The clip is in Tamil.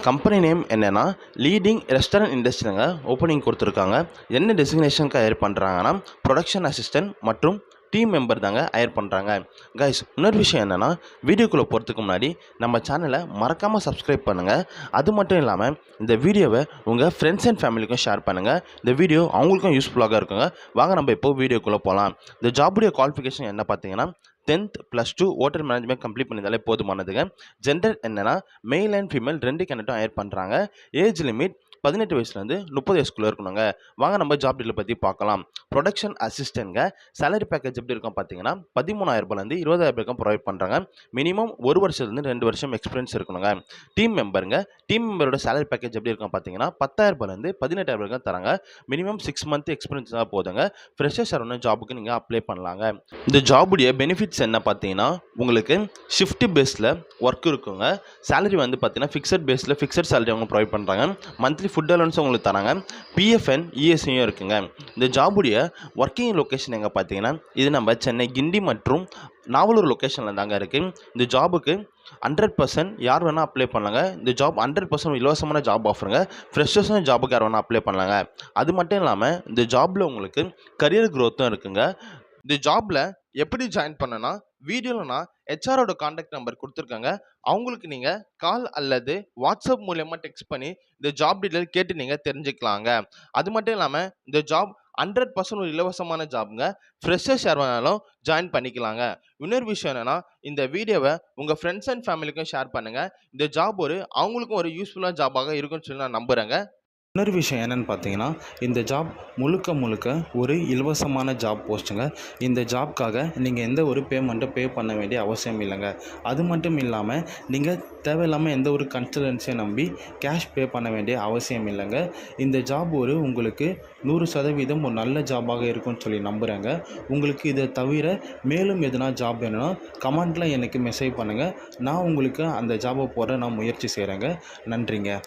கம்பெனி நேம் என்னென்னா லீடிங் ரெஸ்டாரண்ட் இண்டஸ்ட்ரிங்க ஓப்பனிங் கொடுத்துருக்காங்க. என்ன டெசிக்னேஷனுக்கு ஹையர் பண்ணுறாங்கன்னா ப்ரொடக்ஷன் அசிஸ்டன்ட் மற்றும் டீம் மெம்பர் தாங்க ஹையர் பண்ணுறாங்க. கைஸ், இன்னொரு விஷயம் என்னென்னா வீடியோக்குள்ளே போகிறதுக்கு முன்னாடி நம்ம சேனலை மறக்காமல் சப்ஸ்கிரைப் பண்ணுங்கள். அது மட்டும் இல்லாமல் இந்த வீடியோவை உங்கள் ஃப்ரெண்ட்ஸ் அண்ட் ஃபேமிலிக்கும் ஷேர் பண்ணுங்கள். இந்த வீடியோ அவங்களுக்கும் யூஸ்ஃபுல்லாக இருக்குங்க. வாங்க நம்ம இப்போ வீடியோக்குள்ளே போகலாம். இந்த ஜாபுடைய குவாலிஃபிகேஷன் என்ன பார்த்தீங்கன்னா 10th +2 ஹோட்டல் மேனேஜ்மெண்ட் கம்ப்ளீட் பண்ணியிருந்தாலே போதுமானதுங்க. ஜெண்டர் என்னென்னா மேல் அண்ட் ஃபீமேல் 2 கேண்டிடேட்டும் ஹையர் பண்ணுறாங்க. ஏஜ் லிமிட் 18 வயசுலேருந்து 30 வயசுக்குள்ளே இருக்கணுங்க. வாங்க நம்ம ஜாப் டீட்டெயில் பற்றி பார்க்கலாம். ப்ரொடக்ஷன் அசிஸ்டன்ட்ங்க சேலரி பேக்கேஜ் எப்படி இருக்கும் பார்த்தீங்கன்னா 13,000 ரூபாயிலேருந்து 20,000 ரூபாய்க்கும் ப்ரொவைட் பண்ணுறாங்க. மினிமம் 1 வருஷத்துலேருந்து 2 வருஷம் எக்ஸ்பீரியன்ஸ் இருக்கணுங்க. டீம் மெம்பருங்க டீம் மெம்பரோட சேலரி பேக்கேஜ் எப்படி இருக்கும் பார்த்தீங்கன்னா 10,000 ரூபாயிலேருந்து 18,000 ரூபாய்க்கும் தராங்க. மினிமம் 6 மந்த் எக்ஸ்பீரியன்ஸ் தான் போதுங்க. ஃப்ரெஷர்ஸ் ஆன ஜாபுக்கு நீங்கள் அப்ளை பண்ணலாங்க. இந்த ஜாபுடைய பெனிஃபிட்ஸ் என்ன பார்த்தீங்கன்னா உங்களுக்கு ஷிஃப்ட் பேஸில் ஒர்க் இருக்குங்க. சேலரி வந்து பார்த்தீங்கன்னா ஃபிக்ஸட் பேஸில் ஃபிக்ஸட் சேலரி அவங்க ப்ரொவைட் பண்ணுறாங்க. மந்த்லி ஃபுட் அலவன்ஸ் உங்களுக்கு தராங்க. பிஎஃப்என் இஎஸ்ஐயும் இருக்குங்க. இந்த ஜாபுடைய ஒர்க்கிங் லொக்கேஷன் எங்கே பார்த்தீங்கன்னா இது நம்ம சென்னை கிண்டி மற்றும் நாவலூர் லொக்கேஷனில் தாங்க இருக்குது. இந்த ஜாபுக்கு 100% யார் வேணால் அப்ளை பண்ணலாங்க. இந்த ஜாப் 100% இலவசமான ஜாப் ஆஃபருங்க. ஃப்ரெஷர்ஸும் ஜாபுக்கு யார் வேணால் அப்ளை பண்ணலாங்க. அது மட்டும் இல்லாமல் இந்த ஜாபில் உங்களுக்கு கரியர் க்ரோத்தும் இருக்குங்க. இந்த ஜாபில் எப்படி ஜாயின் பண்ணனா வீடியோவில் நான் ஹெச்ஆரோட கான்டாக்ட் நம்பர் கொடுத்துருக்காங்க. அவங்களுக்கு நீங்கள் கால் அல்லது வாட்ஸ்அப் மூலயமா டெக்ஸ்ட் பண்ணி இந்த ஜாப் டீட்டெயில் கேட்டு நீங்கள் தெரிஞ்சுக்கலாங்க. அது மட்டும் இல்லாமல் இந்த ஜாப் 100% ஒரு இலவசமான ஜாப்புங்க. ஃப்ரெஷர்ஸ் யார் வேணாலும் ஜாயின் பண்ணிக்கலாங்க. இன்னொரு விஷயம் என்னென்னா இந்த வீடியோவை உங்கள் ஃப்ரெண்ட்ஸ் அண்ட் ஃபேமிலிக்கும் ஷேர் பண்ணுங்கள். இந்த ஜாப் அவங்களுக்கும் ஒரு யூஸ்ஃபுல்லான ஜாபாக இருக்குன்னு சொல்லி நான் நம்புகிறேங்க. இன்னொரு விஷயம் என்னென்னு பார்த்தீங்கன்னா இந்த ஜாப் முழுக்க ஒரு இலவசமான ஜாப் போஸ்ட்டுங்க. இந்த ஜாப்க்காக நீங்கள் எந்த ஒரு பேமெண்ட்டும் பே பண்ண வேண்டிய அவசியம் இல்லைங்க. அது மட்டும் இல்லாமல் நீங்கள் தேவையில்லாமல் எந்த ஒரு கன்சல்டன்சியை நம்பி கேஷ் பே பண்ண வேண்டிய அவசியம் இல்லைங்க. இந்த ஜாப் உங்களுக்கு 100% ஒரு நல்ல ஜாபாக இருக்கும்னு சொல்லி நம்புகிறேங்க. உங்களுக்கு இதை தவிர மேலும் எதுனா ஜாப் வேணும்னா கமெண்ட்டில் எனக்கு மெசேஜ் பண்ணுங்கள். நான் உங்களுக்கு அந்த ஜாபை போட நான் முயற்சி செய்கிறேங்க. நன்றிங்க.